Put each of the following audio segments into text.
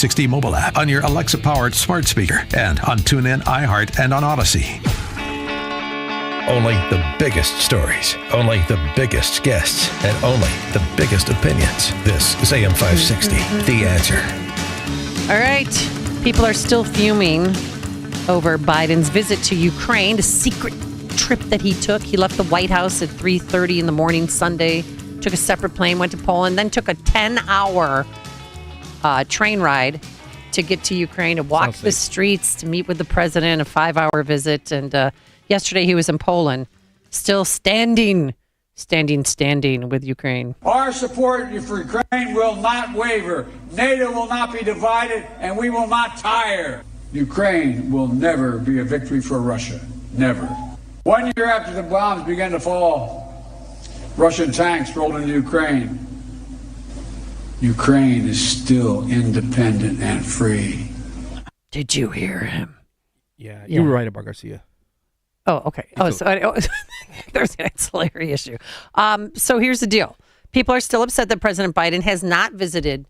AM560 mobile app, on your Alexa-powered smart speaker, and on TuneIn, iHeart, and on Odyssey. Only the biggest stories, only the biggest guests, and only the biggest opinions. This is AM560, The Answer. All right. People are still fuming over Biden's visit to Ukraine, the secret trip that he took. He left the White House at 3:30 in the morning Sunday, took a separate plane, went to Poland, then took a 10-hour train ride to get to Ukraine, to walk the streets, to meet with the president, a 5-hour visit. And yesterday he was in Poland, still standing with Ukraine. Our support for Ukraine will not waver. NATO will not be divided, and we will not tire. Ukraine will never be a victory for Russia. Never. 1 year after the bombs began to fall, Russian tanks rolled into Ukraine. Ukraine is still independent and free. Did you hear him? Yeah, you were right about Garcia. Oh, okay. There's an ancillary issue. So here's the deal. People are still upset that President Biden has not visited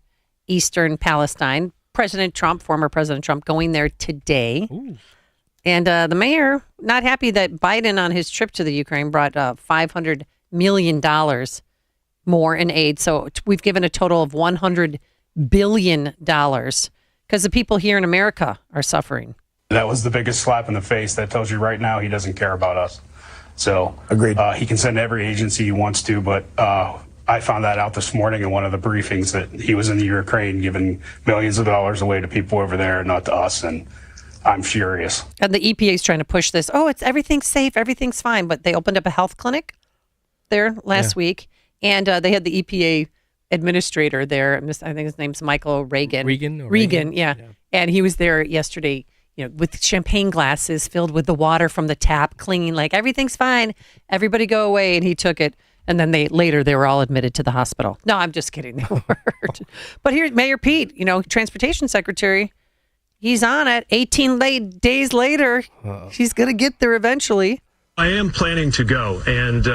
Eastern Palestine. Former President Trump, going there today. Ooh. And the mayor, not happy that Biden on his trip to the Ukraine brought $500 million more in aid. So we've given a total of $100 billion because the people here in America are suffering. That was the biggest slap in the face. That tells you right now he doesn't care about us. So agreed. He can send every agency he wants to, but I found that out this morning in one of the briefings that he was in the Ukraine giving millions of dollars away to people over there, not to us. And I'm furious. And the EPA is trying to push this. Oh, everything's safe, everything's fine. But they opened up a health clinic there last week, and they had the EPA administrator there. I think his name's Michael Regan. Regan, yeah. And he was there yesterday, with champagne glasses filled with the water from the tap, clinging like everything's fine. Everybody go away. And he took it. And then they were all admitted to the hospital. No, I'm just kidding. They weren't. But here's Mayor Pete, Transportation Secretary. He's on it. 18 days later, he's going to get there eventually. I am planning to go, and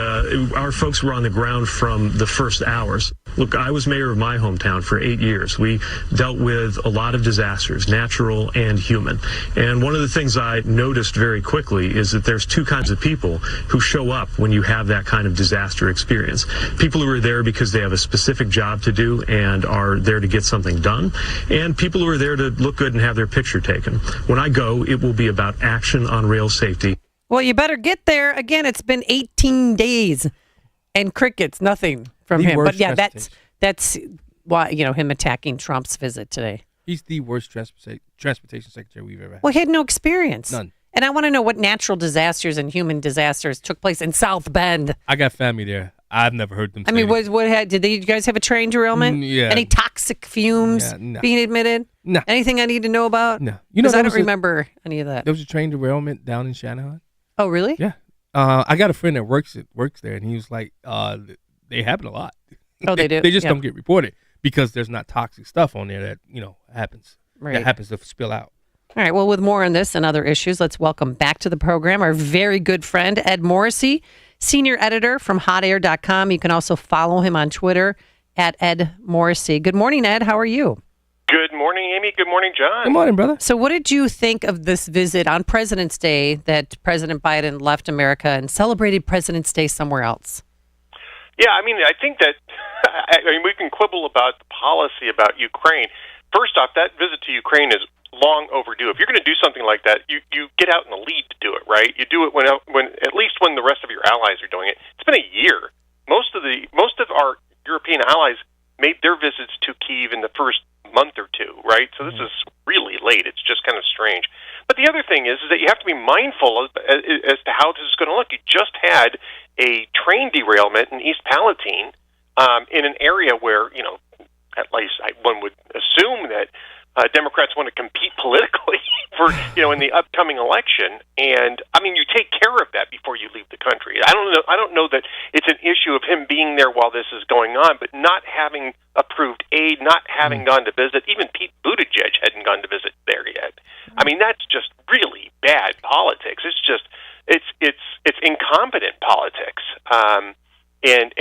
our folks were on the ground from the first hours. Look, I was mayor of my hometown for 8 years. We dealt with a lot of disasters, natural and human. And one of the things I noticed very quickly is that there's two kinds of people who show up when you have that kind of disaster experience. People who are there because they have a specific job to do and are there to get something done, and people who are there to look good and have their picture taken. When I go, it will be about action on rail safety. Well, you better get there. Again, it's been 18 days and crickets, nothing from him. But yeah, that's why, him attacking Trump's visit today. He's the worst transportation secretary we've ever had. Well, he had no experience. None. And I want to know what natural disasters and human disasters took place in South Bend. I got family there. I've never heard them say did you guys have a train derailment? Yeah. Any toxic fumes being admitted? No. Anything I need to know about? No. Because I don't remember any of that. There was a train derailment down in Shanahan. Oh, really? Yeah. I got a friend that works there, and he was like, they happen a lot. Oh, they do? They just don't get reported because there's not toxic stuff on there that, happens. Right. That happens to spill out. All right. Well, with more on this and other issues, let's welcome back to the program our very good friend, Ed Morrissey, senior editor from HotAir.com. You can also follow him on Twitter at Ed Morrissey. Good morning, Ed. How are you? Good morning, Amy. Good morning, John. Good morning, brother. So what did you think of this visit on President's Day that President Biden left America and celebrated President's Day somewhere else? Yeah, I think that we can quibble about the policy about Ukraine. First off, that visit to Ukraine is long overdue. If you're going to do something like that, you get out in the lead to do it, right? You do it when at least when the rest of your allies are doing it. It's been a year. Most of our European allies made their visits to Kyiv in the first month or two, right? So this is really late. It's just kind of strange. But the other thing is that you have to be mindful as to how this is going to look. You just had a train derailment in East Palatine in an area where, at least one would assume that Democrats want to compete politically for, in the upcoming election. And you take care of that before you leave the country. I don't know that it's an issue of him being there while this is going on, but not having approved aid, not having gone to visit. Even Pete Buttigieg hadn't gone to visit there yet. That's just really bad politics. It's just it's incompetent politics. And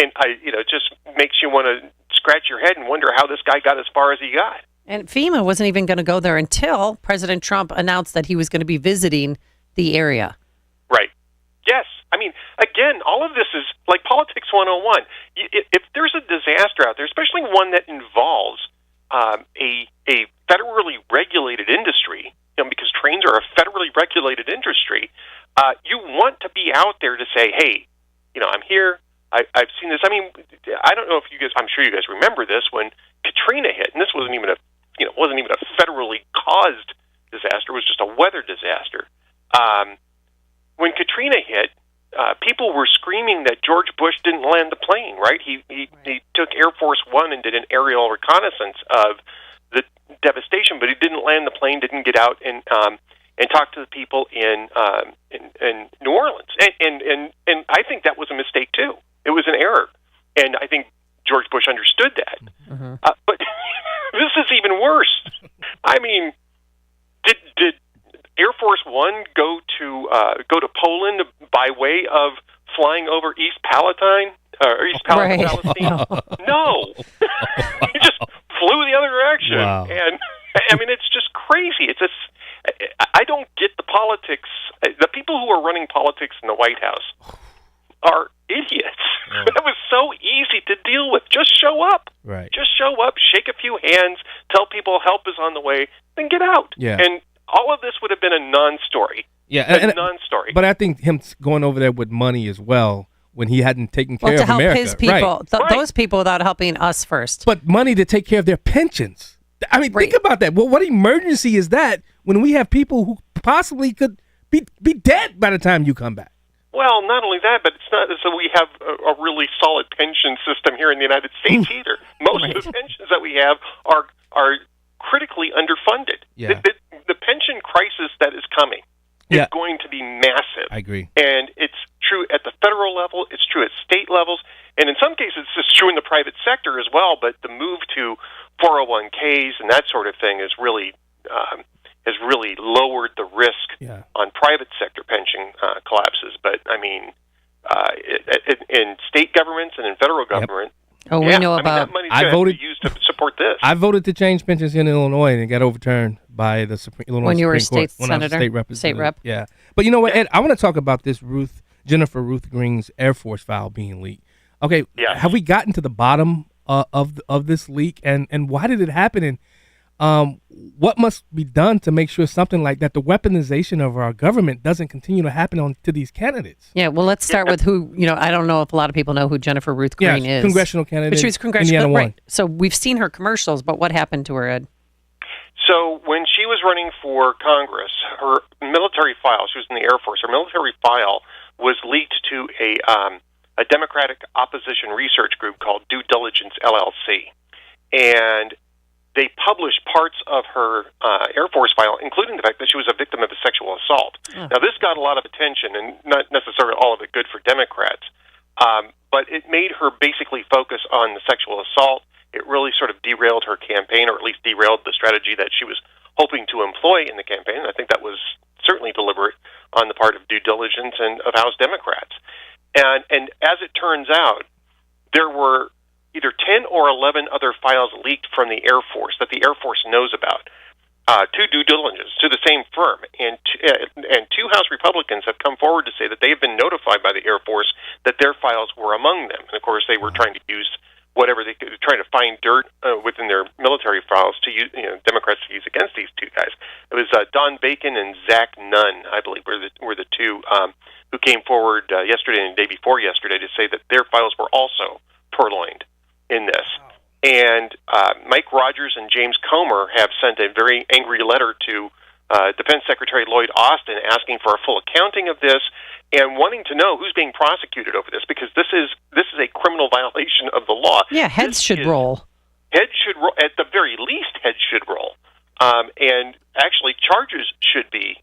just makes you want to scratch your head and wonder how this guy got as far as he got. And FEMA wasn't even going to go there until President Trump announced that he was going to be visiting the area. Right. Yes. I mean, again, all of this is like Politics 101. If there's a disaster out there, especially one that involves a federally regulated industry, because trains are a federally regulated industry, you want to be out there to say, hey, I'm here. I've seen this. I mean, I don't know if you guys, I'm sure you guys remember this when Katrina hit, and this wasn't even a federally caused disaster. It was just a weather disaster. When Katrina hit, people were screaming that George Bush didn't land the plane, right? He took Air Force One and did an aerial reconnaissance of the devastation, but he didn't land the plane, didn't get out and talk to the people in New Orleans. And I think that was a mistake, too. It was an error. And I think George Bush understood that. Mm-hmm. But this is even worse. I mean, did Air Force One go to Poland by way of flying over East Palestine or East Palestine? Palestine? No, he just flew the other direction. Wow. And I mean, it's just crazy. I don't get the politics. The people who are running politics in the White House are idiots. Oh. That was so easy to deal with. Just show up. Right. Just show up, shake a few hands, tell people help is on the way, then get out. Yeah. And all of this would have been a non-story. Yeah, a non-story. But I think him going over there with money as well, when he hadn't taken care to of help America. his people, right. Those people, without helping us first. But money to take care of their pensions. I mean, think about that. Well, what emergency is that when we have people who possibly could be dead by the time you come back? Well, not only that, but it's not as though we have a really solid pension system here in the United States either. Most of the pensions that we have are critically underfunded. Yeah. The pension crisis that is coming is going to be massive. I agree. And it's true at the federal level, it's true at state levels, and in some cases it's true in the private sector as well, but the move to 401ks and that sort of thing is really has really lowered the risk on private sector pension collapses. But, I mean, in state governments and in federal government, Oh, we know about. That money's going to be used to support this. I voted to change pensions in Illinois, and it got overturned by the Illinois when you were a Supreme state Court. senator, when I was a state representative. state rep. Yeah, but you know what, Ed? I want to talk about this Jennifer Ruth Green's Air Force file being leaked. Okay, have we gotten to the bottom of this leak, and why did it happen? And what must be done to make sure something like that, the weaponization of our government, doesn't continue to happen to these candidates? Yeah, well, let's start with who, I don't know if a lot of people know who Jennifer Ruth Green is. Congressional candidate. But she was congressional, Indiana right. So we've seen her commercials, but what happened to her, Ed? So when she was running for Congress, her military file, she was in the Air Force, her military file was leaked to a Democratic opposition research group called Due Diligence, LLC. And they published parts of her Air Force file, including the fact that she was a victim of a sexual assault. Oh. Now, this got a lot of attention, and not necessarily all of it good for Democrats, but it made her basically focus on the sexual assault. It really sort of derailed her campaign, or at least derailed the strategy that she was hoping to employ in the campaign. And I think that was certainly deliberate on the part of Due Diligence and of House Democrats. And as it turns out, there were either 10 or 11 other files leaked from the Air Force that the Air Force knows about to Due Diligence, to the same firm. And two House Republicans have come forward to say that they have been notified by the Air Force that their files were among them. And, of course, they were trying to use whatever they could, try to find dirt within their military files to use, Democrats to use against these two guys. It was Don Bacon and Zach Nunn, I believe, were the two who came forward yesterday and the day before yesterday to say that their files were also purloined in this. And Mike Rogers and James Comer have sent a very angry letter to Defense Secretary Lloyd Austin asking for a full accounting of this and wanting to know who's being prosecuted over this, because this is a criminal violation of the law. Yeah, heads should roll. Heads should roll. At the very least, heads should roll. And actually, charges should be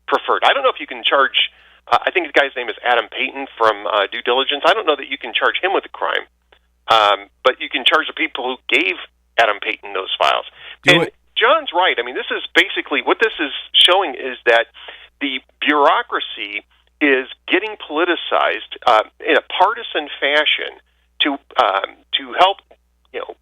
preferred. I don't know if you can charge, I think the guy's name is Adam Payton from Due Diligence. I don't know that you can charge him with a crime. But you can charge the people who gave Adam Payton those files. John's right. I mean, this is basically what this is showing is that the bureaucracy is getting politicized in a partisan fashion to help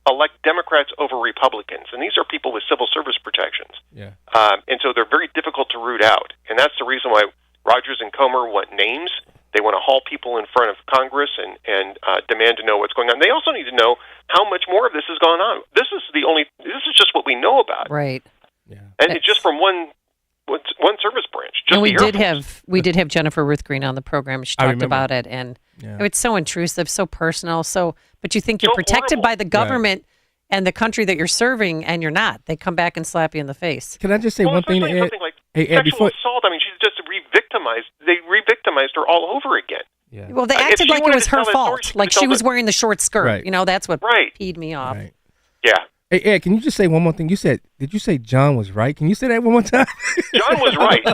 elect Democrats over Republicans, and these are people with civil service protections. Yeah. And so they're very difficult to root out, and that's the reason why Rogers and Comer want names. They want to haul people in front of Congress and demand to know what's going on. They also need to know how much more of this has gone on. This is just what we know about, right? Yeah. And it's just from one service branch. Just and we the did have Jennifer Ruth Green on the program. She talked about it, and it's so intrusive, so personal. But you think you're protected horrible by the government and the country that you're serving, and you're not. They come back and slap you in the face. Can I just say one thing to Ed? Something like Ed, sexual assault. I mean, she's just re-victimized. They re-victimized her all over again. Yeah. Well, they acted like it was her fault, like she was wearing the short skirt. Right. That's what peed me off. Right. Yeah. Hey, Ed, can you just say one more thing? Did you say John was right? Can you say that one more time? John was right.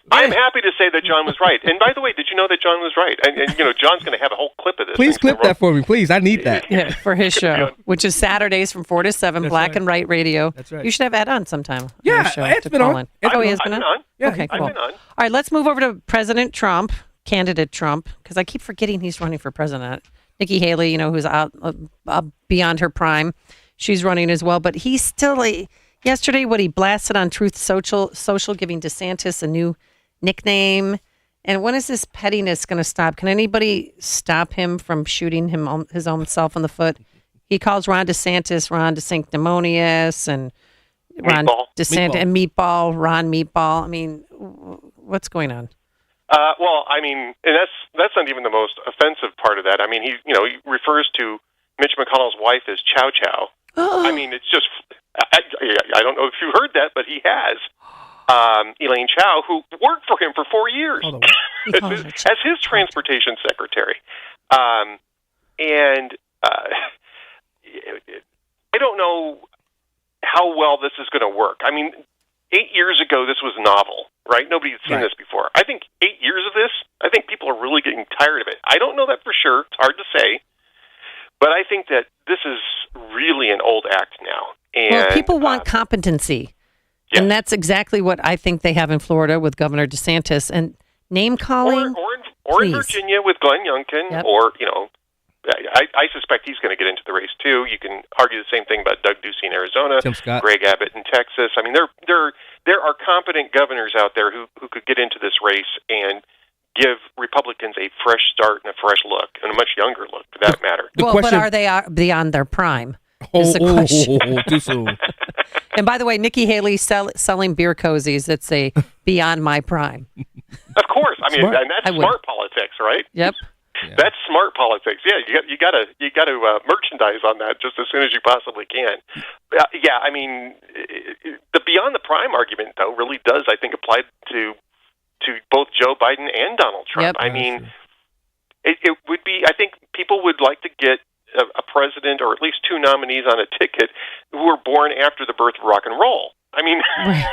I'm happy to say that John was right. And by the way, did you know that John was right? And John's going to have a whole clip of this. Please clip that for me, please. I need that. Yeah, for his show, which is Saturdays from 4 to 7, That's Black right. and White Radio. That's right. You should have Ed on sometime. Yeah, on the show Ed's to been call on. in. Ed's He has been on? Yeah, okay, I've cool. been on. All right, let's move over to President Trump, candidate Trump, because I keep forgetting he's running for president. Nikki Haley, who's out beyond her prime, she's running as well. But he's still yesterday, what he blasted on Truth Social, giving DeSantis a new nickname. And when is this pettiness going to stop? Can anybody stop him from shooting his own self in the foot? He calls Ron DeSantis sanctimonious and Ron DeSantis and Ron Meatball. I mean, what's going on? Well, I mean, and that's not even the most offensive part of that. I mean, he refers to Mitch McConnell's wife as Chow Chow. I mean, it's just, I don't know if you heard that, but he has. Elaine Chao, who worked for him for 4 years as his transportation secretary. And I don't know how well this is going to work. I mean, 8 years ago, this was novel, right? Nobody had seen this before. I think 8 years of this, I think people are really getting tired of it. I don't know that for sure. It's hard to say. But I think that this is really an old act now. And, well, people want competency. Yes. And that's exactly what I think they have in Florida with Governor DeSantis. And name calling, or in Virginia with Glenn Youngkin, or I suspect he's going to get into the race too. You can argue the same thing about Doug Ducey in Arizona, Tim Scott, Greg Abbott in Texas. I mean, there are competent governors out there who could get into this race and give Republicans a fresh start and a fresh look, and a much younger look, for that matter. But are they beyond their prime? Is the question. Too soon. And by the way, Nikki Haley selling beer cozies. It's a beyond my prime. Of course, I mean, and that's smart politics, right? Yep. Yeah. That's smart politics. Yeah, you got to merchandise on that just as soon as you possibly can. Yeah, I mean, the beyond the prime argument though really does, I think, apply to both Joe Biden and Donald Trump. Yep. I mean, it would be. I think people would like to get a president or at least two nominees on a ticket who were born after the birth of rock and roll. I mean, I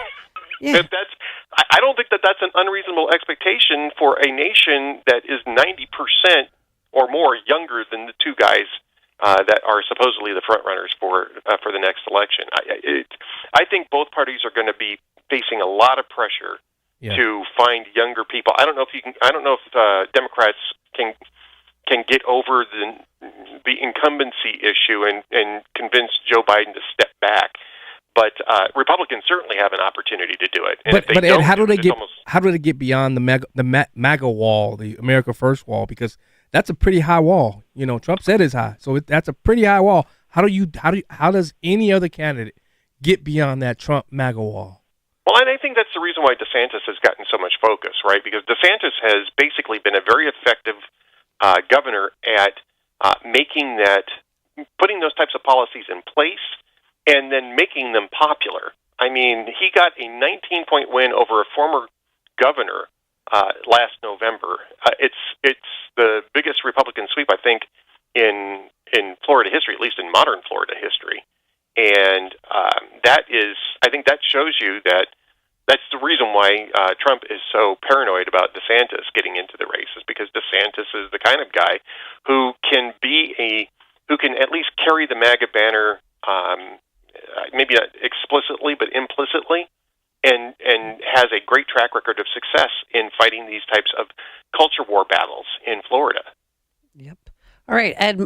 don't think that's an unreasonable expectation for a nation that is 90% or more younger than the two guys that are supposedly the front runners for the next election. I think both parties are going to be facing a lot of pressure to find younger people. I don't know if Democrats can get over the incumbency issue and convince Joe Biden to step back. But Republicans certainly have an opportunity to do it. And but Ed, how do they get beyond the MAGA wall, the America First wall? Because that's a pretty high wall. Trump said it's high, so that's a pretty high wall. How does any other candidate get beyond that Trump MAGA wall? Well, and I think that's the reason why DeSantis has gotten so much focus, right? Because DeSantis has basically been a very effective governor at putting those types of policies in place and then making them popular. I mean, he got a 19-point win over a former governor last November. It's the biggest Republican sweep, I think, in Florida history, at least in modern Florida history. And I think that shows you that that's the reason why Trump is so paranoid about DeSantis getting into the race, is because DeSantis is the kind of guy who can at least carry the MAGA banner, maybe not explicitly but implicitly, and has a great track record of success in fighting these types of culture war battles in Florida. Yep. All right, Ed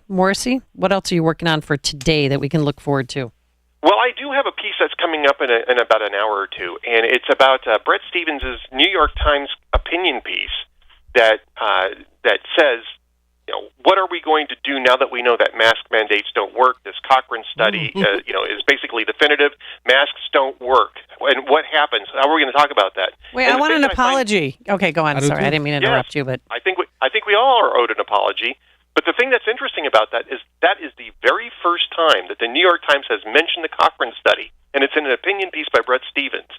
Morrissey, what else are you working on for today that we can look forward to? Well, I do have a piece that's coming up in about an hour or two, and it's about Bret Stephens' New York Times opinion piece that says, what are we going to do now that we know that mask mandates don't work? This Cochrane study, is basically definitive. Masks don't work. And what happens? How are we going to talk about that? Wait, I want an apology. Okay, go on. Sorry, I didn't mean to interrupt you, but I think we all are owed an apology. But the thing that's interesting about that is the very first time that the New York Times has mentioned the Cochrane study, and it's in an opinion piece by Bret Stephens.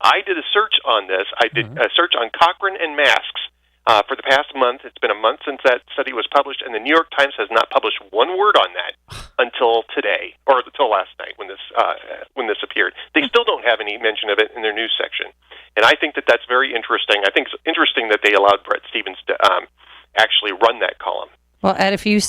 I did a search on this. I did a search on Cochrane and masks for the past month. It's been a month since that study was published, and the New York Times has not published one word on that until today, or until last night when this appeared. They still don't have any mention of it in their news section, and I think that's very interesting. I think it's interesting that they allowed Bret Stephens to actually run that column. Well, Ed, if you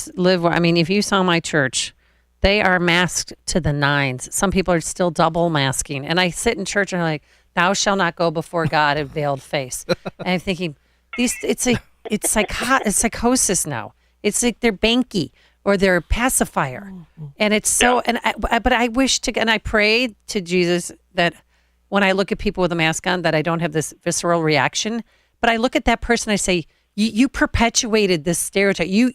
saw my church, they are masked to the nines. Some people are still double masking. And I sit in church and I'm like, thou shalt not go before God in veiled face. And I'm thinking, it's psychosis now. It's like they're Banky or they're pacifier. And it's so, but I wish and I pray to Jesus that when I look at people with a mask on, that I don't have this visceral reaction. But I look at that person, I say, you perpetuated this stereotype. You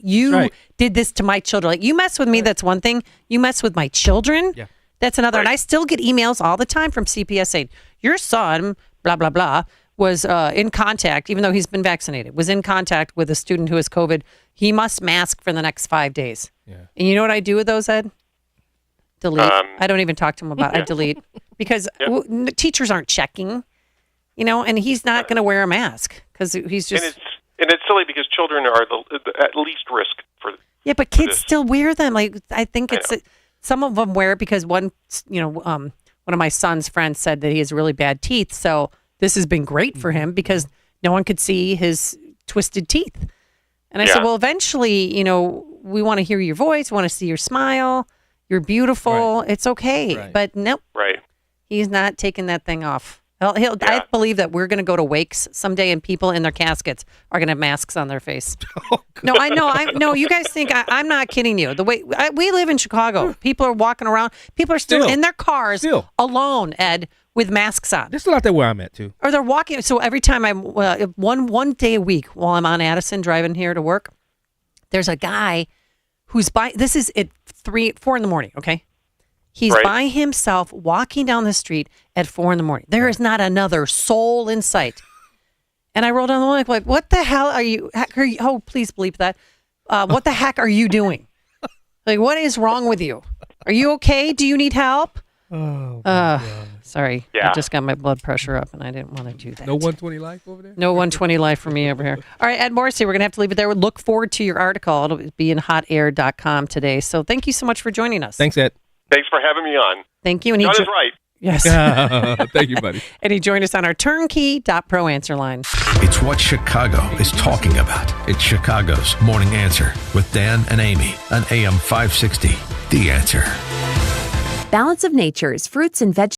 did this to my children. Like, you mess with me, that's one thing. You mess with my children, that's another. And I still get emails all the time from CPS saying, your son, blah, blah, blah, was in contact, even though he's been vaccinated, was in contact with a student who has COVID. He must mask for the next 5 days. Yeah. And you know what I do with those, Ed? Delete. I don't even talk to him about it. I delete. Because teachers aren't checking, and he's not going to wear a mask because he's just... And it's silly because children are at least risk for. Yeah, but kids still wear them. Like, I think some of them wear it because one of my son's friends said that he has really bad teeth. So this has been great for him because no one could see his twisted teeth. And I said, well, eventually, we want to hear your voice, we want to see your smile. You're beautiful. Right. It's okay. Right. But nope. Right. He's not taking that thing off. I believe that we're going to go to wakes someday, and people in their caskets are going to have masks on their face. No, I know. You guys think I'm not kidding you. The way we live in Chicago, people are walking around. People are still in their cars alone, Ed, with masks on. They're still out there where I'm at too. Or they're walking. So every time I'm one day a week while I'm on Addison driving here to work, there's a guy who's this is at 4 in the morning. Okay. He's by himself walking down the street at 4 in the morning. There is not another soul in sight. And I rolled down the window like, what the hell are you? Oh, please bleep that. What the heck are you doing? Like, what is wrong with you? Are you okay? Do you need help? Sorry. I just got my blood pressure up and I didn't want to do that. No 120 life over there? No 120 life for me over here. All right, Ed Morrissey, we're going to have to leave it there. We'll look forward to your article. It'll be in HotAir.com today. So thank you so much for joining us. Thanks, Ed. Thanks for having me on. Thank you. And John is right. Yes. Thank you, buddy. And he joined us on our turnkey.pro answer line. It's what Chicago is talking about. It's Chicago's Morning Answer with Dan and Amy on AM 560. The Answer. Balance of Nature's fruits and vegetables.